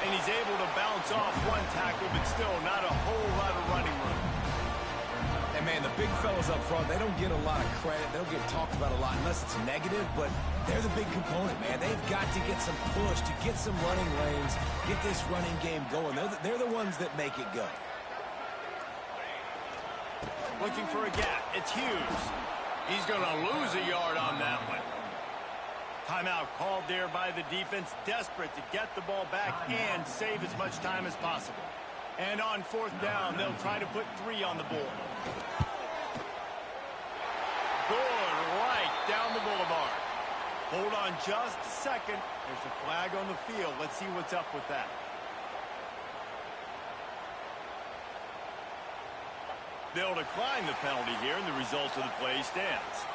And he's able to bounce off one tackle, but still not a whole lot of running room. And, man, the big fellas up front, they don't get a lot of credit. They don't get talked about a lot unless it's negative, but they're the big component, man. They've got to get some push, to get some running lanes, get this running game going. They're the ones that make it go. Looking for a gap. It's Hughes. He's going to lose a yard on that one. Timeout called there by the defense, desperate to get the ball back and save as much time as possible. And on 4th down, they'll try to put 3 on the board. Good, right down the boulevard. Hold on just a second. There's a flag on the field. Let's see what's up with that. They'll decline the penalty here, and the result of the play stands.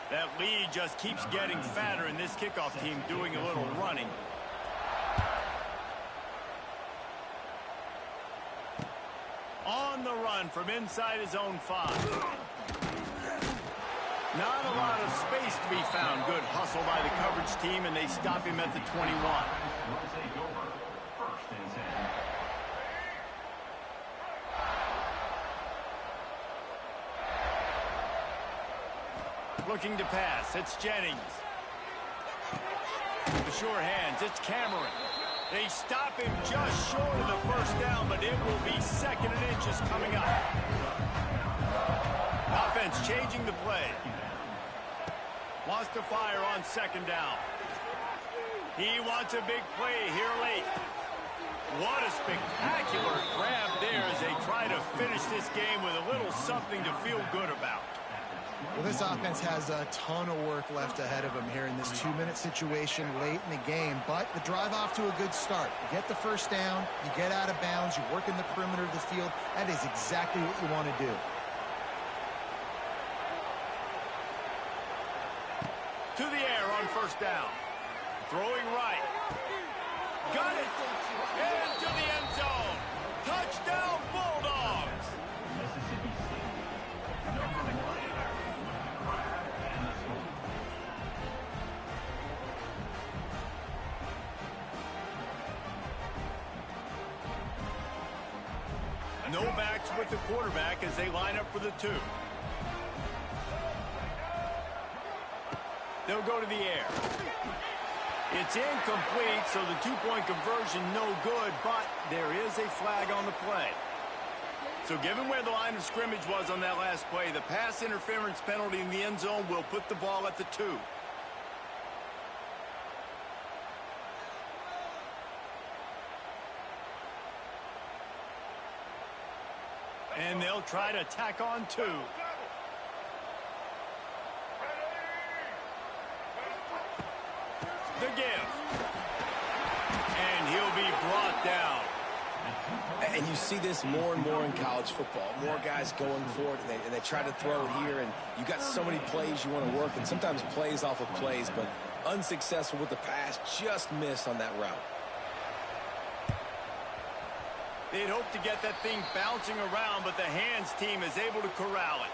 That lead just keeps getting fatter, and this kickoff team doing a little running. On the run from inside his own 5. Not a lot of space to be found. Good hustle by the coverage team, and they stop him at the 21. Looking to pass. It's Jennings. The sure hands. It's Cameron. They stop him just short of the first down, but it will be 2nd and inches coming up. Offense changing the play. Wants to fire on 2nd down. He wants a big play here late. What a spectacular grab there as they try to finish this game with a little something to feel good about. Well, this offense has a ton of work left ahead of them here in this 2-minute situation late in the game, but the drive off to a good start. You get the first down, you get out of bounds, you work in the perimeter of the field. That is exactly what you want to do. To the air on 1st down. Throwing right. Got it. Into the end zone. Touchdown, Bulldogs. No backs with the quarterback as they line up for the 2. They'll go to the air. It's incomplete, so the 2-point conversion no good, but there is a flag on the play. So given where the line of scrimmage was on that last play, the pass interference penalty in the end zone will put the ball at the 2. And they'll try to tack on 2. The give. And he'll be brought down. And you see this more and more in college football. More guys going for it, and they try to throw it here, and you got so many plays you want to work, and sometimes plays off of plays, but unsuccessful with the pass, just missed on that route. They'd hope to get that thing bouncing around, but the hands team is able to corral it.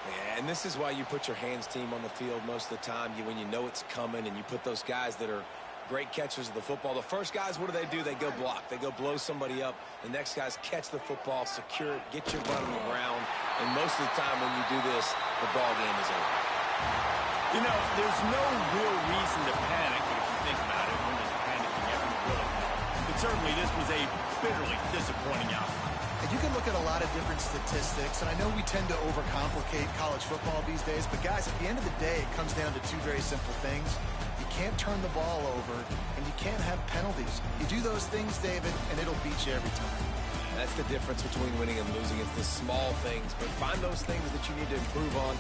Yeah, and this is why you put your hands team on the field most of the time, when you know it's coming, and you put those guys that are great catchers of the football. The first guys, what do? They go block. They go blow somebody up. The next guys catch the football, secure it, get your butt on the ground, and most of the time when you do this, the ball game is over. You know, there's no real reason to panic, but if you think about it, when there's panicking, everyone will. But certainly this was a bitterly disappointing outcome. And you can look at a lot of different statistics, and I know we tend to overcomplicate college football these days, but guys, at the end of the day, it comes down to two very simple things. You can't turn the ball over, and you can't have penalties. You do those things, David, and it'll beat you every time. That's the difference between winning and losing. It's the small things, but find those things that you need to improve on